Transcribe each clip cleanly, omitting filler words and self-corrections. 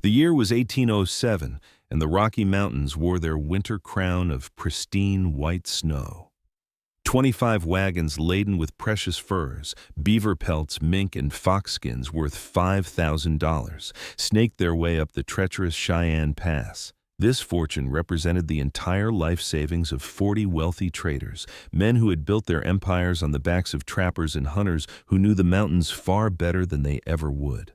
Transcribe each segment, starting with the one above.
The year was 1807, and the Rocky Mountains wore their winter crown of pristine white snow. 25 wagons laden with precious furs, beaver pelts, mink, and fox skins worth $5,000 snaked their way up the treacherous Cheyenne Pass. This fortune represented the entire life savings of 40 wealthy traders, men who had built their empires on the backs of trappers and hunters who knew the mountains far better than they ever would.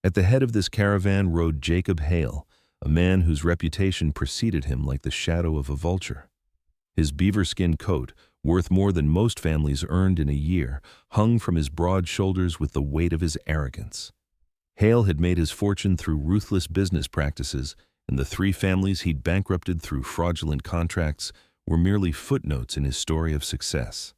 At the head of this caravan rode Jacob Hale, a man whose reputation preceded him like the shadow of a vulture. His beaver-skin coat, worth more than most families earned in a year, hung from his broad shoulders with the weight of his arrogance. Hale had made his fortune through ruthless business practices, and the 3 families he'd bankrupted through fraudulent contracts were merely footnotes in his story of success.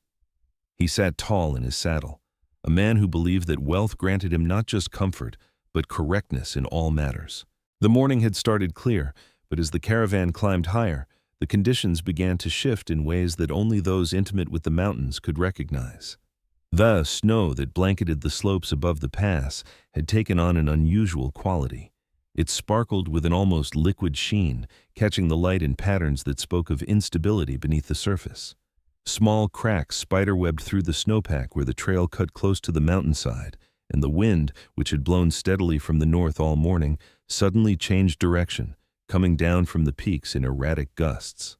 He sat tall in his saddle, a man who believed that wealth granted him not just comfort, but correctness in all matters. The morning had started clear, but as the caravan climbed higher, the conditions began to shift in ways that only those intimate with the mountains could recognize. The snow that blanketed the slopes above the pass had taken on an unusual quality. It sparkled with an almost liquid sheen, catching the light in patterns that spoke of instability beneath the surface. Small cracks spiderwebbed through the snowpack where the trail cut close to the mountainside, and the wind, which had blown steadily from the north all morning, suddenly changed direction, coming down from the peaks in erratic gusts.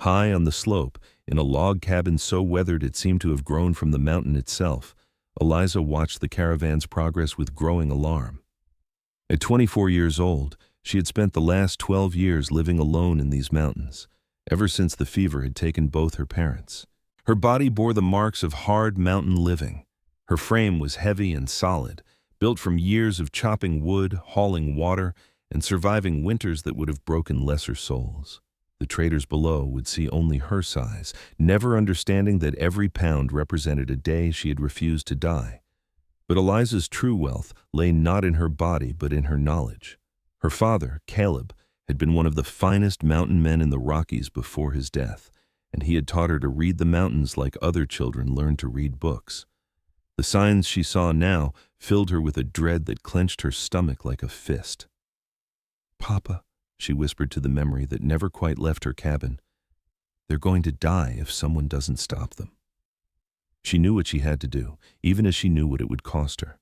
High on the slope, in a log cabin so weathered it seemed to have grown from the mountain itself, Eliza watched the caravan's progress with growing alarm. At 24 years old, she had spent the last 12 years living alone in these mountains, ever since the fever had taken both her parents. Her body bore the marks of hard mountain living. Her frame was heavy and solid, built from years of chopping wood, hauling water, and surviving winters that would have broken lesser souls. The traders below would see only her size, never understanding that every pound represented a day she had refused to die. But Eliza's true wealth lay not in her body but in her knowledge. Her father, Caleb, had been one of the finest mountain men in the Rockies before his death, and he had taught her to read the mountains like other children learn to read books. The signs she saw now filled her with a dread that clenched her stomach like a fist. "Papa," she whispered to the memory that never quite left her cabin, "they're going to die if someone doesn't stop them." She knew what she had to do, even as she knew what it would cost her.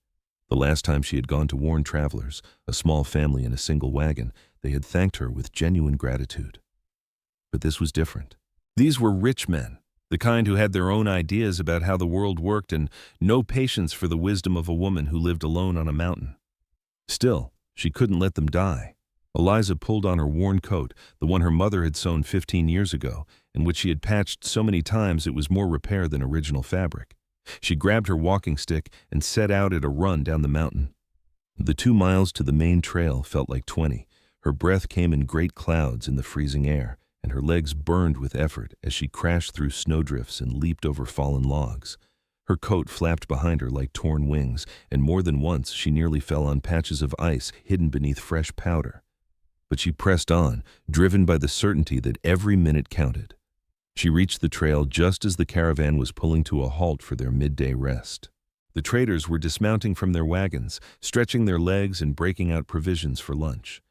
The last time she had gone to warn travelers, a small family in a single wagon, they had thanked her with genuine gratitude. But this was different. These were rich men, the kind who had their own ideas about how the world worked and no patience for the wisdom of a woman who lived alone on a mountain. Still, she couldn't let them die. Eliza pulled on her worn coat, the one her mother had sewn 15 years ago, and which she had patched so many times it was more repair than original fabric. She grabbed her walking stick and set out at a run down the mountain. The 2 miles to the main trail felt like 20. Her breath came in great clouds in the freezing air, and her legs burned with effort as she crashed through snowdrifts and leaped over fallen logs. Her coat flapped behind her like torn wings, and more than once she nearly fell on patches of ice hidden beneath fresh powder. But she pressed on, driven by the certainty that every minute counted. She reached the trail just as the caravan was pulling to a halt for their midday rest. The traders were dismounting from their wagons, stretching their legs and breaking out provisions for lunch.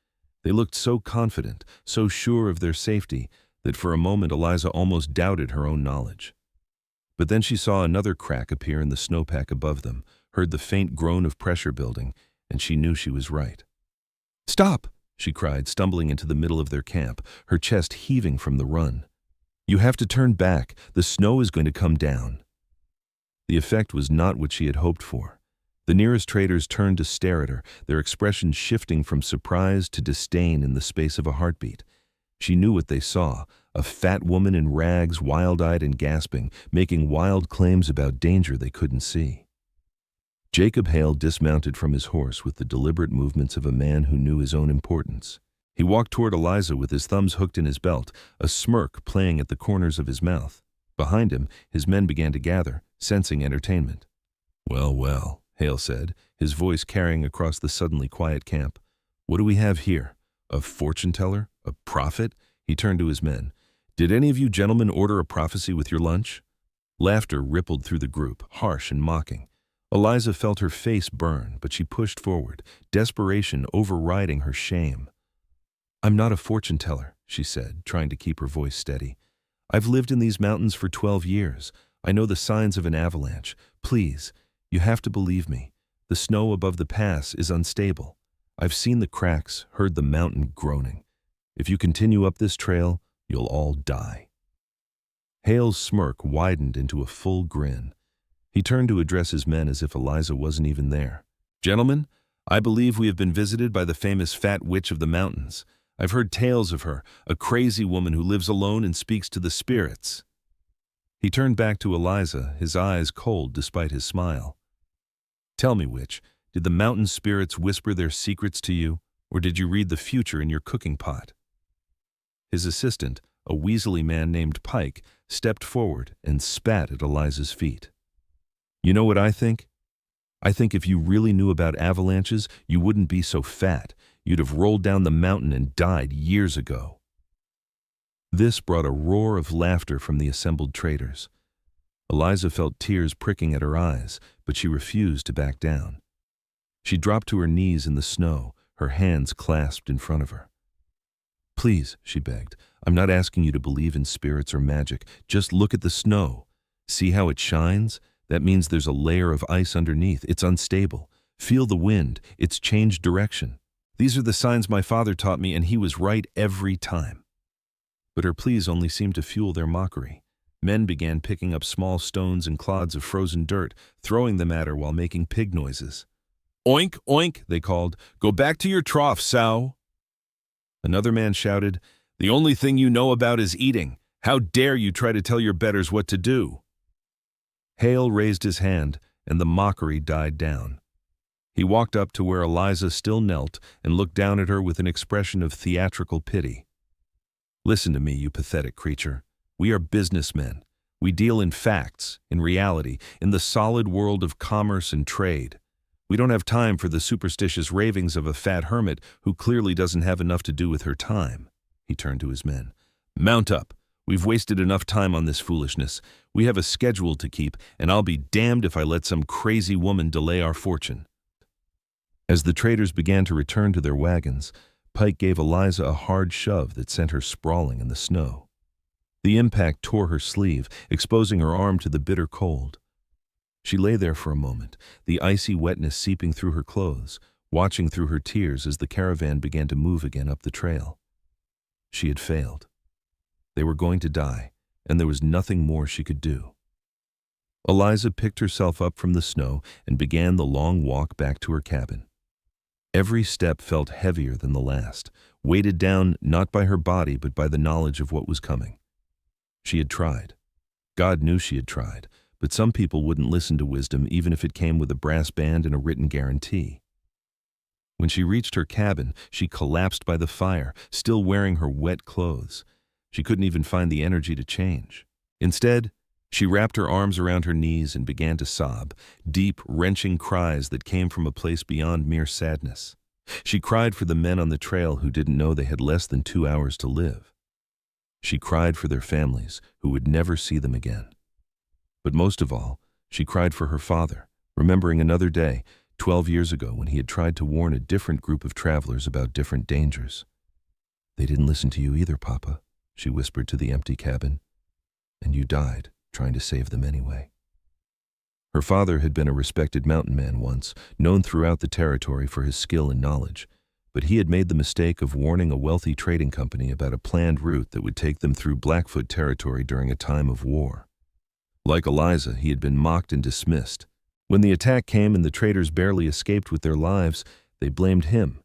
They looked so confident, so sure of their safety, that for a moment Eliza almost doubted her own knowledge. But then she saw another crack appear in the snowpack above them, heard the faint groan of pressure building, and she knew she was right. "Stop!" she cried, stumbling into the middle of their camp, her chest heaving from the run. "You have to turn back. The snow is going to come down." The effect was not what she had hoped for. The nearest traders turned to stare at her, their expressions shifting from surprise to disdain in the space of a heartbeat. She knew what they saw, a fat woman in rags, wild-eyed and gasping, making wild claims about danger they couldn't see. Jacob Hale dismounted from his horse with the deliberate movements of a man who knew his own importance. He walked toward Eliza with his thumbs hooked in his belt, a smirk playing at the corners of his mouth. Behind him, his men began to gather, sensing entertainment. "Well, well," Hale said, his voice carrying across the suddenly quiet camp. "What do we have here? A fortune-teller? A prophet?" He turned to his men. "Did any of you gentlemen order a prophecy with your lunch?" Laughter rippled through the group, harsh and mocking. Eliza felt her face burn, but she pushed forward, desperation overriding her shame. "I'm not a fortune teller," she said, trying to keep her voice steady. "I've lived in these mountains for 12 years. I know the signs of an avalanche. Please, you have to believe me. The snow above the pass is unstable. I've seen the cracks, heard the mountain groaning. If you continue up this trail, you'll all die." Hale's smirk widened into a full grin. He turned to address his men as if Eliza wasn't even there. "Gentlemen, I believe we have been visited by the famous Fat Witch of the mountains. I've heard tales of her, a crazy woman who lives alone and speaks to the spirits." He turned back to Eliza, his eyes cold despite his smile. "Tell me, witch, did the mountain spirits whisper their secrets to you, or did you read the future in your cooking pot?" His assistant, a weaselly man named Pike, stepped forward and spat at Eliza's feet. "You know what I think? I think if you really knew about avalanches, you wouldn't be so fat. You'd have rolled down the mountain and died years ago." This brought a roar of laughter from the assembled traders. Eliza felt tears pricking at her eyes, but she refused to back down. She dropped to her knees in the snow, her hands clasped in front of her. "Please," she begged, "I'm not asking you to believe in spirits or magic. Just look at the snow. See how it shines? That means there's a layer of ice underneath. It's unstable. Feel the wind. It's changed direction. These are the signs my father taught me, and he was right every time." But her pleas only seemed to fuel their mockery. Men began picking up small stones and clods of frozen dirt, throwing them at her while making pig noises. "Oink, oink," they called. "Go back to your trough, sow." Another man shouted, "The only thing you know about is eating. How dare you try to tell your betters what to do?" Hale raised his hand, and the mockery died down. He walked up to where Eliza still knelt and looked down at her with an expression of theatrical pity. "Listen to me, you pathetic creature. We are businessmen. We deal in facts, in reality, in the solid world of commerce and trade. We don't have time for the superstitious ravings of a fat hermit who clearly doesn't have enough to do with her time." He turned to his men. "Mount up. We've wasted enough time on this foolishness. We have a schedule to keep, and I'll be damned if I let some crazy woman delay our fortune." As the traders began to return to their wagons, Pike gave Eliza a hard shove that sent her sprawling in the snow. The impact tore her sleeve, exposing her arm to the bitter cold. She lay there for a moment, the icy wetness seeping through her clothes, watching through her tears as the caravan began to move again up the trail. She had failed. They were going to die, and there was nothing more she could do. Eliza picked herself up from the snow and began the long walk back to her cabin. Every step felt heavier than the last, weighted down not by her body but by the knowledge of what was coming. She had tried. God knew she had tried, but some people wouldn't listen to wisdom even if it came with a brass band and a written guarantee. When she reached her cabin, she collapsed by the fire, still wearing her wet clothes. She couldn't even find the energy to change. Instead, she wrapped her arms around her knees and began to sob, deep, wrenching cries that came from a place beyond mere sadness. She cried for the men on the trail who didn't know they had less than 2 hours to live. She cried for their families who would never see them again. But most of all, she cried for her father, remembering another day, 12 years ago, when he had tried to warn a different group of travelers about different dangers. "They didn't listen to you either, Papa," she whispered to the empty cabin. "And you died, trying to save them anyway." Her father had been a respected mountain man once, known throughout the territory for his skill and knowledge, but he had made the mistake of warning a wealthy trading company about a planned route that would take them through Blackfoot territory during a time of war. Like Eliza, he had been mocked and dismissed. When the attack came and the traders barely escaped with their lives, they blamed him,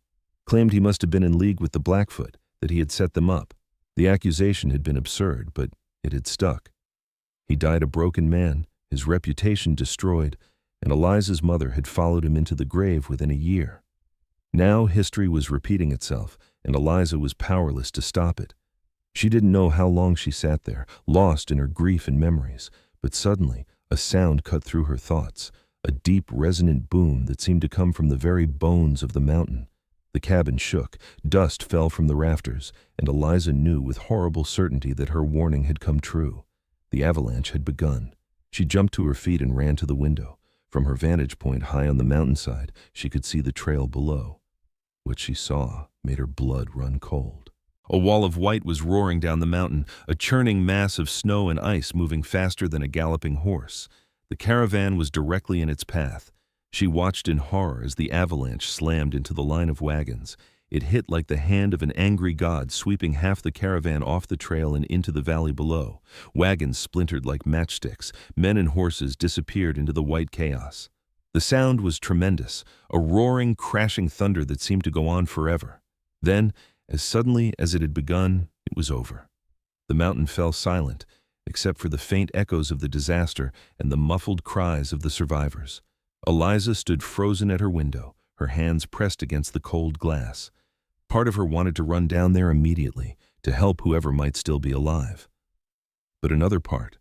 claimed he must have been in league with the Blackfoot, that he had set them up. The accusation had been absurd, but it had stuck. He died a broken man, his reputation destroyed, and Eliza's mother had followed him into the grave within a year. Now history was repeating itself, and Eliza was powerless to stop it. She didn't know how long she sat there, lost in her grief and memories, but suddenly a sound cut through her thoughts, a deep, resonant boom that seemed to come from the very bones of the mountain. The cabin shook, dust fell from the rafters, and Eliza knew with horrible certainty that her warning had come true. The avalanche had begun. She jumped to her feet and ran to the window. From her vantage point high on the mountainside, she could see the trail below. What she saw made her blood run cold. A wall of white was roaring down the mountain, a churning mass of snow and ice moving faster than a galloping horse. The caravan was directly in its path. She watched in horror as the avalanche slammed into the line of wagons. It hit like the hand of an angry god, sweeping half the caravan off the trail and into the valley below. Wagons splintered like matchsticks. Men and horses disappeared into the white chaos. The sound was tremendous, a roaring, crashing thunder that seemed to go on forever. Then, as suddenly as it had begun, it was over. The mountain fell silent, except for the faint echoes of the disaster and the muffled cries of the survivors. Eliza stood frozen at her window, her hands pressed against the cold glass. Part of her wanted to run down there immediately, to help whoever might still be alive. But another part,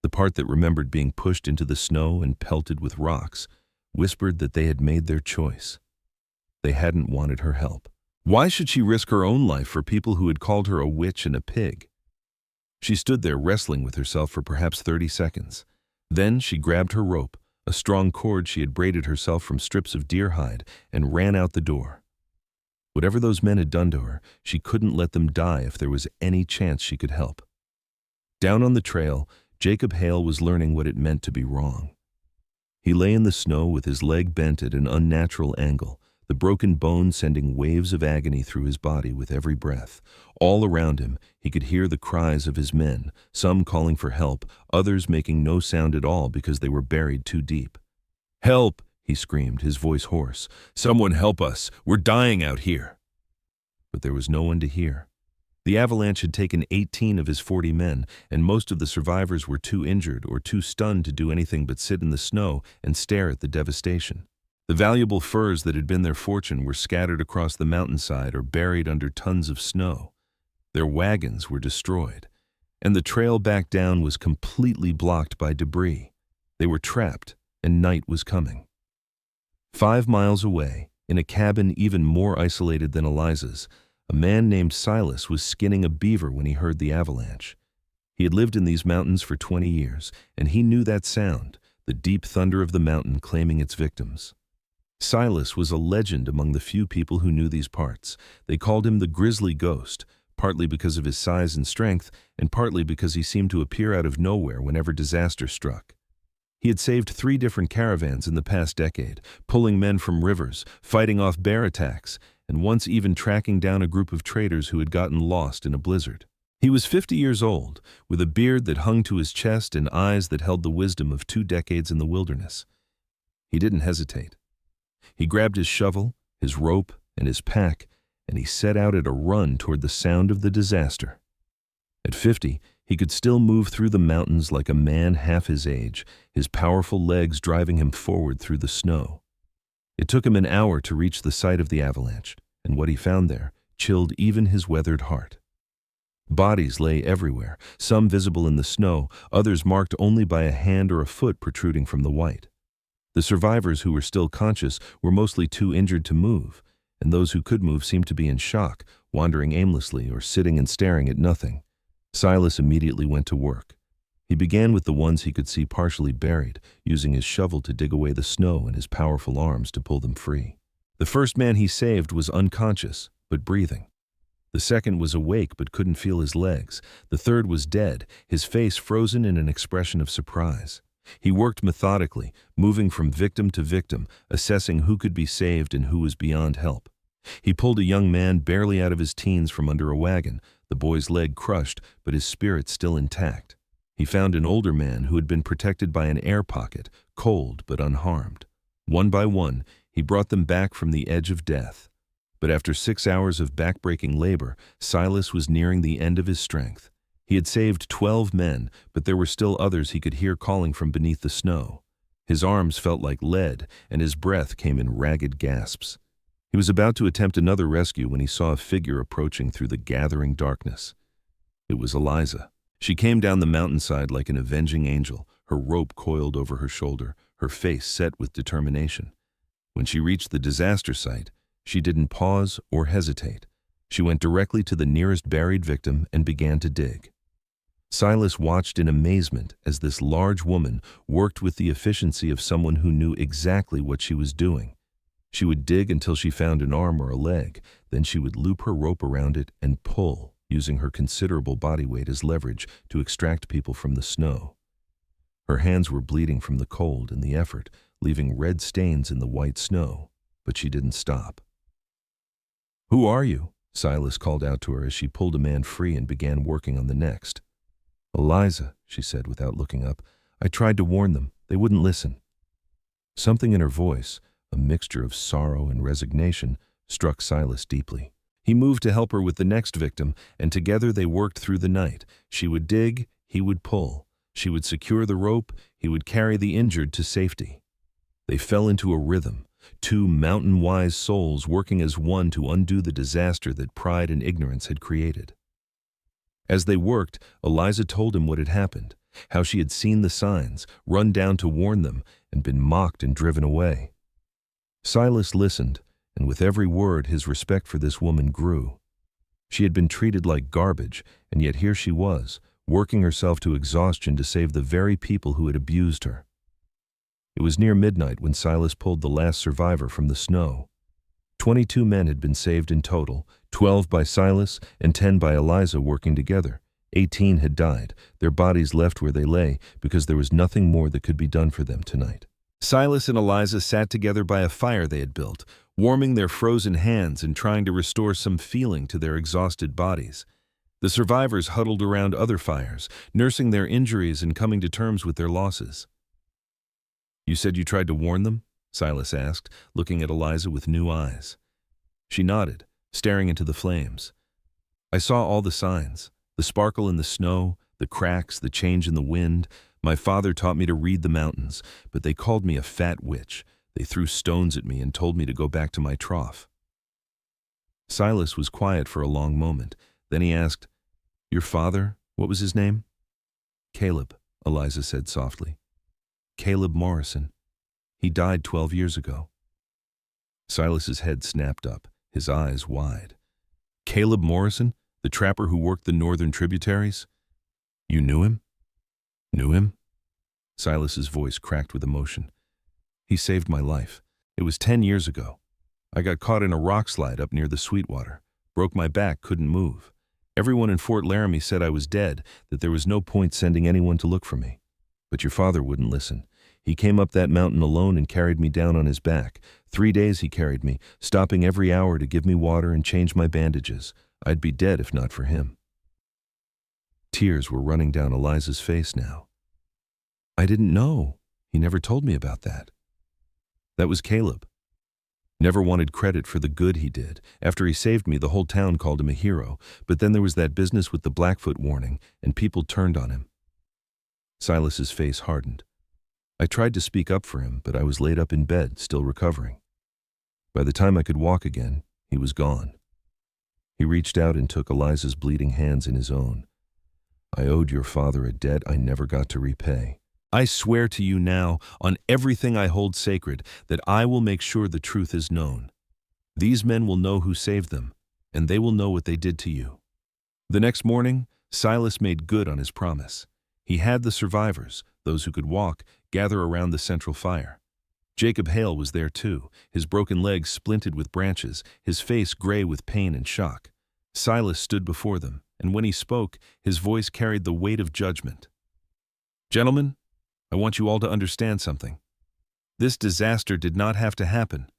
the part that remembered being pushed into the snow and pelted with rocks, whispered that they had made their choice. They hadn't wanted her help. Why should she risk her own life for people who had called her a witch and a pig? She stood there wrestling with herself for perhaps 30 seconds. Then she grabbed her rope, a strong cord she had braided herself from strips of deer hide, and ran out the door. Whatever those men had done to her, she couldn't let them die if there was any chance she could help. Down on the trail, Jacob Hale was learning what it meant to be wrong. He lay in the snow with his leg bent at an unnatural angle, the broken bone sending waves of agony through his body with every breath. All around him, he could hear the cries of his men, some calling for help, others making no sound at all because they were buried too deep. "Help!" he screamed, his voice hoarse. "Someone help us! We're dying out here!" But there was no one to hear. The avalanche had taken 18 of his 40 men, and most of the survivors were too injured or too stunned to do anything but sit in the snow and stare at the devastation. The valuable furs that had been their fortune were scattered across the mountainside or buried under tons of snow. Their wagons were destroyed, and the trail back down was completely blocked by debris. They were trapped, and night was coming. 5 miles away, in a cabin even more isolated than Eliza's, a man named Silas was skinning a beaver when he heard the avalanche. He had lived in these mountains for 20 years, and he knew that sound, the deep thunder of the mountain claiming its victims. Silas was a legend among the few people who knew these parts. They called him the Grizzly Ghost, partly because of his size and strength, and partly because he seemed to appear out of nowhere whenever disaster struck. He had saved 3 different caravans in the past decade, pulling men from rivers, fighting off bear attacks, and once even tracking down a group of traders who had gotten lost in a blizzard. He was 50 years old, with a beard that hung to his chest and eyes that held the wisdom of 2 decades in the wilderness. He didn't hesitate. He grabbed his shovel, his rope, and his pack, and he set out at a run toward the sound of the disaster. At 50, he could still move through the mountains like a man half his age, his powerful legs driving him forward through the snow. It took him an hour to reach the site of the avalanche, and what he found there chilled even his weathered heart. Bodies lay everywhere, some visible in the snow, others marked only by a hand or a foot protruding from the white. The survivors who were still conscious were mostly too injured to move, and those who could move seemed to be in shock, wandering aimlessly or sitting and staring at nothing. Silas immediately went to work. He began with the ones he could see partially buried, using his shovel to dig away the snow and his powerful arms to pull them free. The first man he saved was unconscious, but breathing. The second was awake but couldn't feel his legs. The third was dead, his face frozen in an expression of surprise. He worked methodically, moving from victim to victim, assessing who could be saved and who was beyond help. He pulled a young man barely out of his teens from under a wagon, the boy's leg crushed, but his spirit still intact. He found an older man who had been protected by an air pocket, cold but unharmed. One by one, he brought them back from the edge of death. But after 6 hours of backbreaking labor, Silas was nearing the end of his strength. He had saved 12 men, but there were still others he could hear calling from beneath the snow. His arms felt like lead, and his breath came in ragged gasps. He was about to attempt another rescue when he saw a figure approaching through the gathering darkness. It was Eliza. She came down the mountainside like an avenging angel, her rope coiled over her shoulder, her face set with determination. When she reached the disaster site, she didn't pause or hesitate. She went directly to the nearest buried victim and began to dig. Silas watched in amazement as this large woman worked with the efficiency of someone who knew exactly what she was doing. She would dig until she found an arm or a leg, then she would loop her rope around it and pull, using her considerable body weight as leverage to extract people from the snow. Her hands were bleeding from the cold and the effort, leaving red stains in the white snow, but she didn't stop. "Who are you?" Silas called out to her as she pulled a man free and began working on the next. "Eliza," she said without looking up. "I tried to warn them. They wouldn't listen." Something in her voice, a mixture of sorrow and resignation, struck Silas deeply. He moved to help her with the next victim, and together they worked through the night. She would dig, he would pull. She would secure the rope, he would carry the injured to safety. They fell into a rhythm, two mountain-wise souls working as one to undo the disaster that pride and ignorance had created. As they worked, Eliza told him what had happened, how she had seen the signs, run down to warn them, and been mocked and driven away. Silas listened, and with every word his respect for this woman grew. She had been treated like garbage, and yet here she was, working herself to exhaustion to save the very people who had abused her. It was near midnight when Silas pulled the last survivor from the snow. 22 men had been saved in total, 12 by Silas and 10 by Eliza working together. 18 had died, their bodies left where they lay because there was nothing more that could be done for them tonight. Silas and Eliza sat together by a fire they had built, warming their frozen hands and trying to restore some feeling to their exhausted bodies. The survivors huddled around other fires, nursing their injuries and coming to terms with their losses. "You said you tried to warn them?" Silas asked, looking at Eliza with new eyes. She nodded, staring into the flames. "I saw all the signs, the sparkle in the snow, the cracks, the change in the wind. My father taught me to read the mountains, but they called me a fat witch. They threw stones at me and told me to go back to my trough." Silas was quiet for a long moment. Then he asked, "Your father, what was his name?" "Caleb," Eliza said softly. "Caleb Morrison. He died 12 years ago." Silas's head snapped up, his eyes wide. "Caleb Morrison, the trapper who worked the northern tributaries? You knew him?" "Knew him?" Silas's voice cracked with emotion. "He saved my life. It was 10 years ago. I got caught in a rock slide up near the Sweetwater, broke my back, couldn't move. Everyone in Fort Laramie said I was dead, that there was no point sending anyone to look for me. But your father wouldn't listen. He came up that mountain alone and carried me down on his back. 3 days he carried me, stopping every hour to give me water and change my bandages. I'd be dead if not for him." Tears were running down Eliza's face now. "I didn't know. He never told me about that." "That was Caleb. Never wanted credit for the good he did. After he saved me, the whole town called him a hero. But then there was that business with the Blackfoot warning, and people turned on him." Silas's face hardened. "I tried to speak up for him, but I was laid up in bed, still recovering. By the time I could walk again, he was gone." He reached out and took Eliza's bleeding hands in his own. "I owed your father a debt I never got to repay. I swear to you now, on everything I hold sacred, that I will make sure the truth is known. These men will know who saved them, and they will know what they did to you." The next morning, Silas made good on his promise. He had the survivors, those who could walk, gather around the central fire. Jacob Hale was there too, his broken legs splinted with branches, his face gray with pain and shock. Silas stood before them, and when he spoke, his voice carried the weight of judgment. "Gentlemen, I want you all to understand something. This disaster did not have to happen.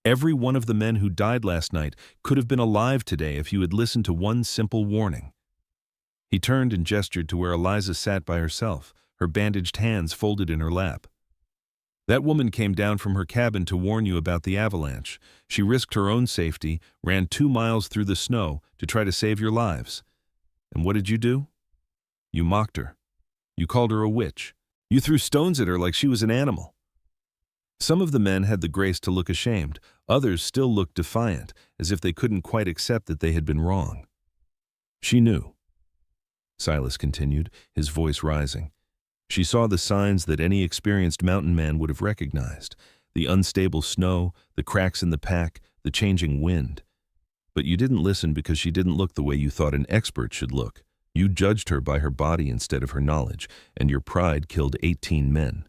Every one of the men who died last night could have been alive today if you had listened to one simple warning." He turned and gestured to where Eliza sat by herself, her bandaged hands folded in her lap. "That woman came down from her cabin to warn you about the avalanche. She risked her own safety, ran 2 miles through the snow to try to save your lives. And what did you do? You mocked her. You called her a witch. You threw stones at her like she was an animal." Some of the men had the grace to look ashamed. Others still looked defiant, as if they couldn't quite accept that they had been wrong. "She knew," Silas continued, his voice rising. "She saw the signs that any experienced mountain man would have recognized, the unstable snow, the cracks in the pack, the changing wind. But you didn't listen because she didn't look the way you thought an expert should look. You judged her by her body instead of her knowledge, and your pride killed 18 men.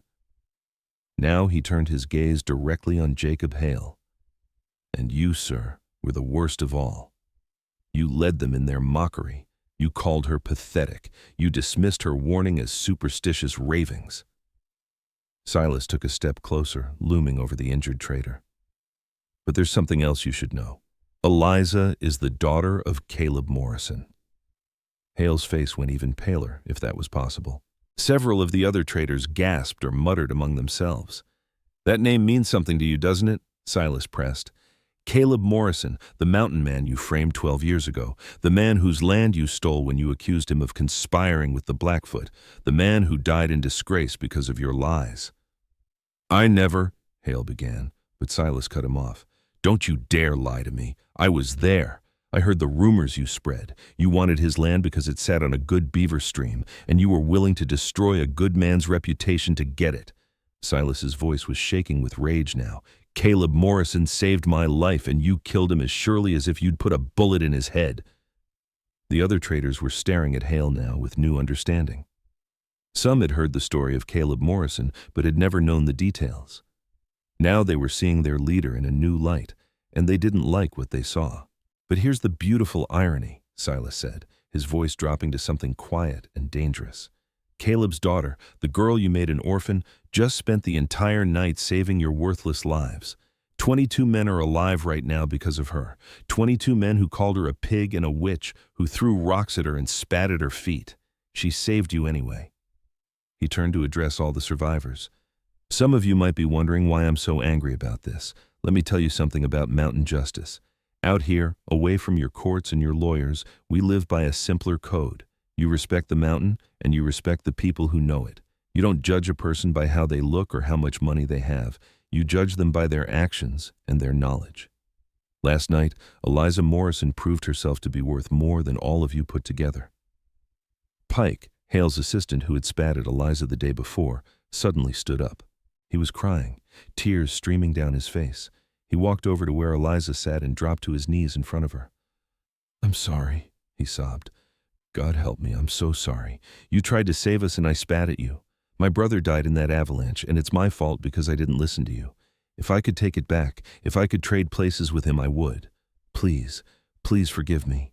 Now he turned his gaze directly on Jacob Hale. And you, sir, were the worst of all. You led them in their mockery. You called her pathetic. You dismissed her warning as superstitious ravings. Silas took a step closer, looming over the injured trader. But there's something else you should know. Eliza is the daughter of Caleb Morrison. Hale's face went even paler, if that was possible. Several of the other traders gasped or muttered among themselves. That name means something to you, doesn't it? Silas pressed. Caleb Morrison, the mountain man you framed 12 years ago, the man whose land you stole when you accused him of conspiring with the Blackfoot, the man who died in disgrace because of your lies. I never, Hale began, but Silas cut him off. Don't you dare lie to me. I was there. I heard the rumors you spread. You wanted his land because it sat on a good beaver stream, and you were willing to destroy a good man's reputation to get it. Silas's voice was shaking with rage now. Caleb Morrison saved my life, and you killed him as surely as if you'd put a bullet in his head. The other traders were staring at Hale now with new understanding. Some had heard the story of Caleb Morrison, but had never known the details. Now they were seeing their leader in a new light, and they didn't like what they saw. But here's the beautiful irony, Silas said, his voice dropping to something quiet and dangerous. Caleb's daughter, the girl you made an orphan, just spent the entire night saving your worthless lives. 22 men are alive right now because of her. 22 men who called her a pig and a witch, who threw rocks at her and spat at her feet. She saved you anyway. He turned to address all the survivors. Some of you might be wondering why I'm so angry about this. Let me tell you something about mountain justice. Out here, away from your courts and your lawyers, we live by a simpler code. You respect the mountain, and you respect the people who know it. You don't judge a person by how they look or how much money they have. You judge them by their actions and their knowledge. Last night, Eliza Morrison proved herself to be worth more than all of you put together. Pike, Hale's assistant who had spat at Eliza the day before, suddenly stood up. He was crying, tears streaming down his face. He walked over to where Eliza sat and dropped to his knees in front of her. I'm sorry, he sobbed. God help me, I'm so sorry. You tried to save us and I spat at you. My brother died in that avalanche, and it's my fault because I didn't listen to you. If I could take it back, if I could trade places with him, I would. Please, please forgive me.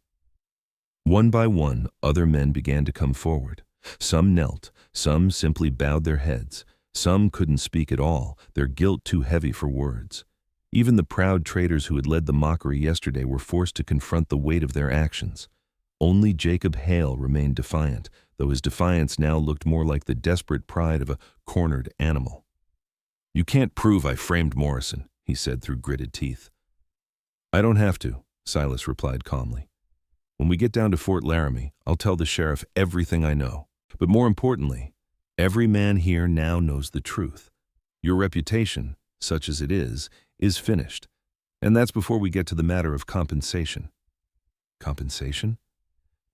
One by one, other men began to come forward. Some knelt, some simply bowed their heads. Some couldn't speak at all, their guilt too heavy for words. Even the proud traders who had led the mockery yesterday were forced to confront the weight of their actions. Only Jacob Hale remained defiant, though his defiance now looked more like the desperate pride of a cornered animal. You can't prove I framed Morrison, he said through gritted teeth. I don't have to, Silas replied calmly. When we get down to Fort Laramie, I'll tell the sheriff everything I know. But more importantly, every man here now knows the truth. Your reputation, such as it is finished. And that's before we get to the matter of compensation. Compensation?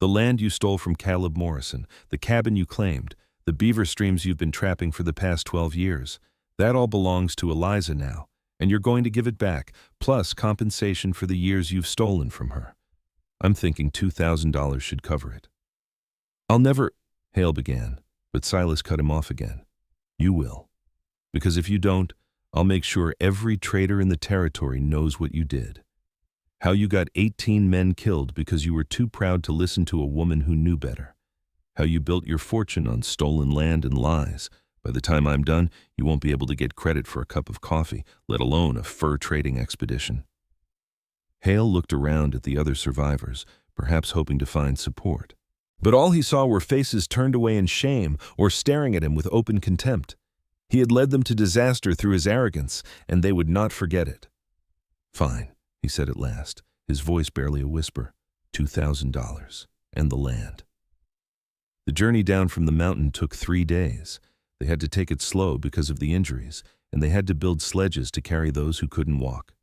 The land you stole from Caleb Morrison, the cabin you claimed, the beaver streams you've been trapping for the past 12 years, that all belongs to Eliza now, and you're going to give it back, plus compensation for the years you've stolen from her. I'm thinking $2,000 should cover it. I'll never, Hale began, but Silas cut him off again. You will. Because if you don't, I'll make sure every trader in the territory knows what you did. How you got 18 men killed because you were too proud to listen to a woman who knew better. How you built your fortune on stolen land and lies. By the time I'm done, you won't be able to get credit for a cup of coffee, let alone a fur trading expedition. Hale looked around at the other survivors, perhaps hoping to find support. But all he saw were faces turned away in shame or staring at him with open contempt. He had led them to disaster through his arrogance, and they would not forget it. Fine, he said at last, his voice barely a whisper. $2,000, and the land. The journey down from the mountain took 3 days. They had to take it slow because of the injuries, and they had to build sledges to carry those who couldn't walk.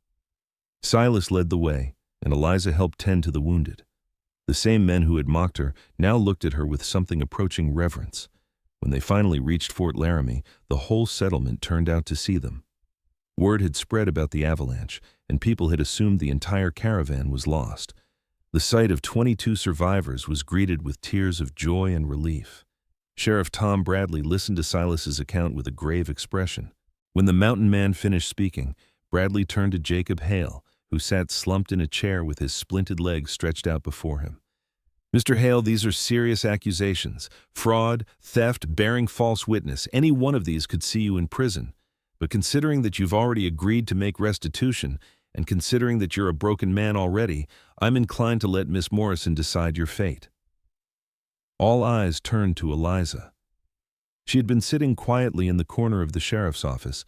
Silas led the way, and Eliza helped tend to the wounded. The same men who had mocked her now looked at her with something approaching reverence. When they finally reached Fort Laramie, the whole settlement turned out to see them. Word had spread about the avalanche, and people had assumed the entire caravan was lost. The sight of 22 survivors was greeted with tears of joy and relief. Sheriff Tom Bradley listened to Silas's account with a grave expression. When the mountain man finished speaking, Bradley turned to Jacob Hale, who sat slumped in a chair with his splinted legs stretched out before him. Mr. Hale, these are serious accusations. Fraud, theft, bearing false witness, any one of these could see you in prison. But considering that you've already agreed to make restitution, and considering that you're a broken man already, I'm inclined to let Miss Morrison decide your fate. All eyes turned to Eliza. She had been sitting quietly in the corner of the sheriff's office,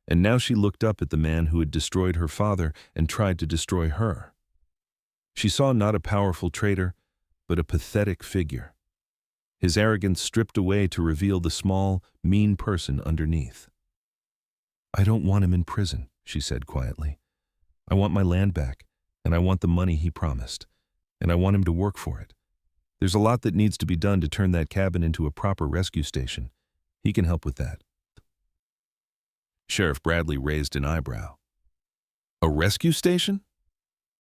and now she looked up at the man who had destroyed her father and tried to destroy her. She saw not a powerful traitor, but a pathetic figure. His arrogance stripped away to reveal the small, mean person underneath. I don't want him in prison, she said quietly. I want my land back, and I want the money he promised, and I want him to work for it. There's a lot that needs to be done to turn that cabin into a proper rescue station. He can help with that. Sheriff Bradley raised an eyebrow. A rescue station?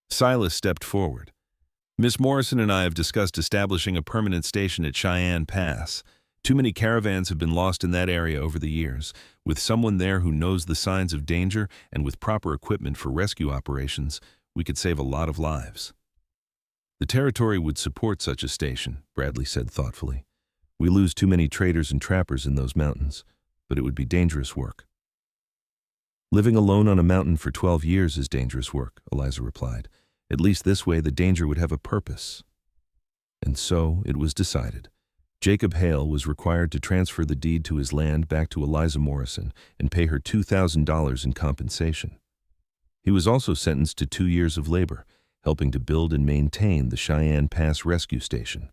Silas stepped forward. Miss Morrison and I have discussed establishing a permanent station at Cheyenne Pass. Too many caravans have been lost in that area over the years. With someone there who knows the signs of danger and with proper equipment for rescue operations, we could save a lot of lives. The territory would support such a station, Bradley said thoughtfully. We lose too many traders and trappers in those mountains, but it would be dangerous work. Living alone on a mountain for 12 years is dangerous work, Eliza replied. At least this way the danger would have a purpose. And so it was decided. Jacob Hale was required to transfer the deed to his land back to Eliza Morrison and pay her $2,000 in compensation. He was also sentenced to 2 years of labor, helping to build and maintain the Cheyenne Pass Rescue Station.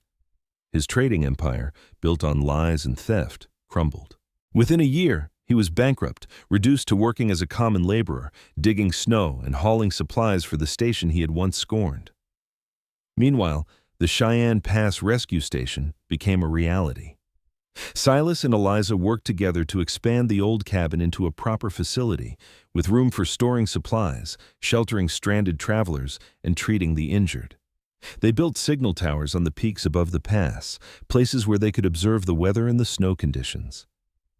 His trading empire, built on lies and theft, crumbled. Within a year, he was bankrupt, reduced to working as a common laborer, digging snow and hauling supplies for the station he had once scorned. Meanwhile, the Cheyenne Pass Rescue Station became a reality. Silas and Eliza worked together to expand the old cabin into a proper facility, with room for storing supplies, sheltering stranded travelers, and treating the injured. They built signal towers on the peaks above the pass, places where they could observe the weather and the snow conditions.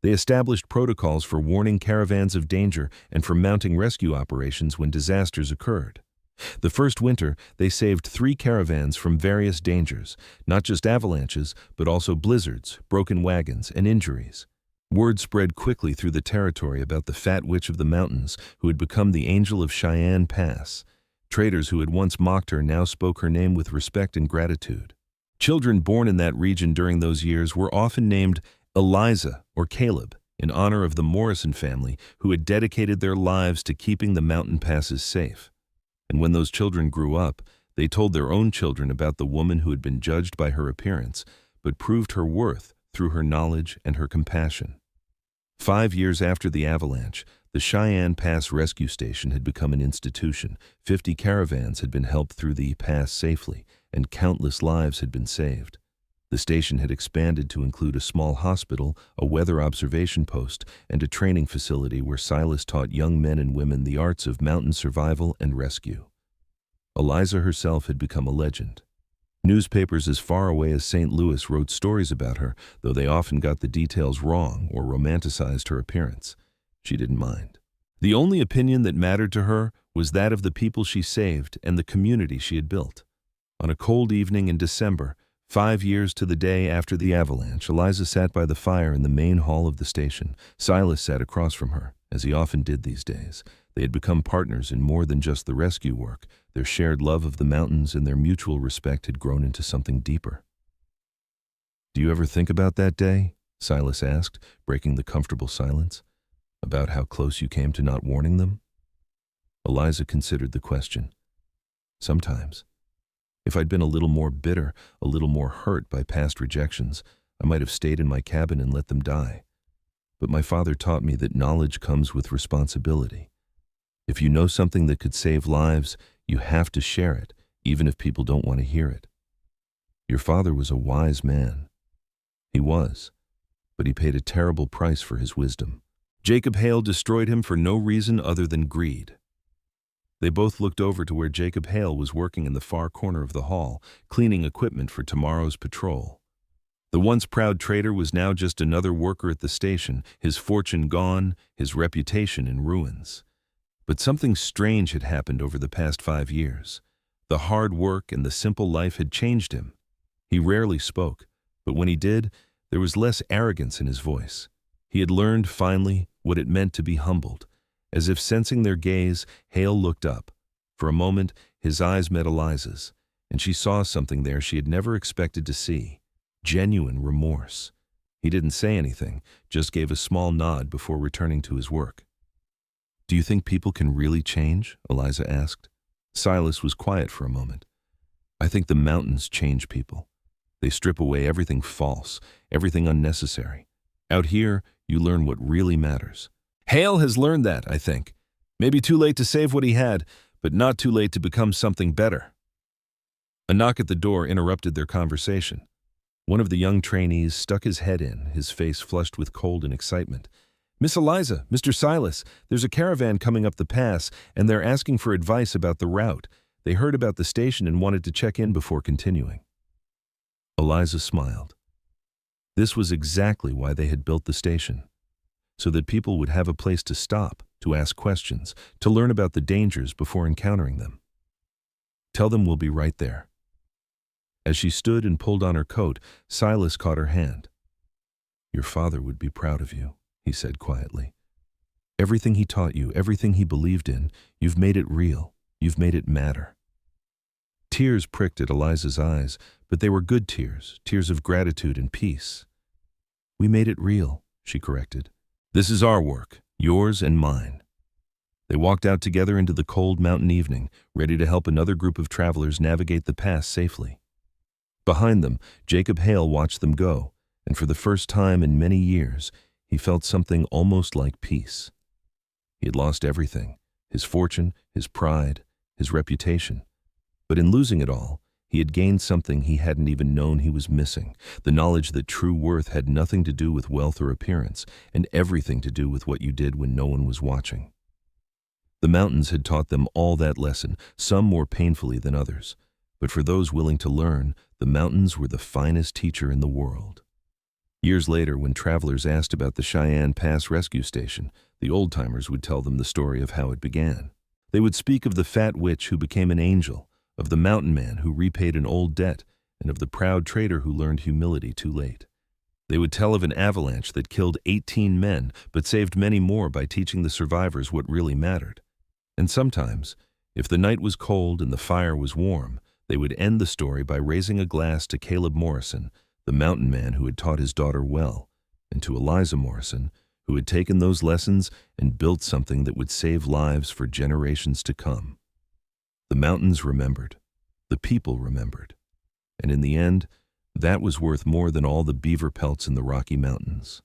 They established protocols for warning caravans of danger and for mounting rescue operations when disasters occurred. The first winter, they saved 3 caravans from various dangers, not just avalanches, but also blizzards, broken wagons, and injuries. Word spread quickly through the territory about the fat witch of the mountains who had become the angel of Cheyenne Pass. Traders who had once mocked her now spoke her name with respect and gratitude. Children born in that region during those years were often named Eliza or Caleb, in honor of the Morrison family who had dedicated their lives to keeping the mountain passes safe. And when those children grew up, they told their own children about the woman who had been judged by her appearance, but proved her worth through her knowledge and her compassion. 5 years after the avalanche, the Cheyenne Pass Rescue Station had become an institution. 50 caravans had been helped through the pass safely, and countless lives had been saved. The station had expanded to include a small hospital, a weather observation post, and a training facility where Silas taught young men and women the arts of mountain survival and rescue. Eliza herself had become a legend. Newspapers as far away as St. Louis wrote stories about her, though they often got the details wrong or romanticized her appearance. She didn't mind. The only opinion that mattered to her was that of the people she saved and the community she had built. On a cold evening in December, 5 years to the day after the avalanche, Eliza sat by the fire in the main hall of the station. Silas sat across from her, as he often did these days. They had become partners in more than just the rescue work. Their shared love of the mountains and their mutual respect had grown into something deeper. "Do you ever think about that day?" Silas asked, breaking the comfortable silence. "About how close you came to not warning them?" Eliza considered the question. "Sometimes. If I'd been a little more bitter, a little more hurt by past rejections, I might have stayed in my cabin and let them die. But my father taught me that knowledge comes with responsibility. If you know something that could save lives, you have to share it, even if people don't want to hear it. Your father was a wise man. He was, but he paid a terrible price for his wisdom. Jacob Hale destroyed him for no reason other than greed. They both looked over to where Jacob Hale was working in the far corner of the hall, cleaning equipment for tomorrow's patrol. The once proud trader was now just another worker at the station, his fortune gone, his reputation in ruins. But something strange had happened over the past 5 years. The hard work and the simple life had changed him. He rarely spoke, but when he did, there was less arrogance in his voice. He had learned, finally, what it meant to be humbled. As if sensing their gaze, Hale looked up. For a moment, his eyes met Eliza's, and she saw something there she had never expected to see. Genuine remorse. He didn't say anything, just gave a small nod before returning to his work. "Do you think people can really change?" Eliza asked. Silas was quiet for a moment. "I think the mountains change people. They strip away everything false, everything unnecessary. Out here, you learn what really matters." Hale has learned that, I think. Maybe too late to save what he had, but not too late to become something better. A knock at the door interrupted their conversation. One of the young trainees stuck his head in, his face flushed with cold and excitement. "Miss Eliza, Mr. Silas, there's a caravan coming up the pass, and they're asking for advice about the route. They heard about the station and wanted to check in before continuing." Eliza smiled. This was exactly why they had built the station, so that people would have a place to stop, to ask questions, to learn about the dangers before encountering them. "Tell them we'll be right there." As she stood and pulled on her coat, Silas caught her hand. "Your father would be proud of you," he said quietly. "Everything he taught you, everything he believed in, you've made it real. You've made it matter." Tears pricked at Eliza's eyes, but they were good tears, tears of gratitude and peace. "We made it real," she corrected. "This is our work, yours and mine." They walked out together into the cold mountain evening, ready to help another group of travelers navigate the pass safely. Behind them, Jacob Hale watched them go, and for the first time in many years, he felt something almost like peace. He had lost everything, his fortune, his pride, his reputation. But in losing it all, he had gained something he hadn't even known he was missing, the knowledge that true worth had nothing to do with wealth or appearance, and everything to do with what you did when no one was watching. The mountains had taught them all that lesson, some more painfully than others. But for those willing to learn, the mountains were the finest teacher in the world. Years later, when travelers asked about the Cheyenne Pass rescue station, the old-timers would tell them the story of how it began. They would speak of the fat witch who became an angel, of the mountain man who repaid an old debt, and of the proud trader who learned humility too late. They would tell of an avalanche that killed 18 men, but saved many more by teaching the survivors what really mattered. And sometimes, if the night was cold and the fire was warm, they would end the story by raising a glass to Caleb Morrison, the mountain man who had taught his daughter well, and to Eliza Morrison, who had taken those lessons and built something that would save lives for generations to come. The mountains remembered. The people remembered. And in the end, that was worth more than all the beaver pelts in the Rocky Mountains.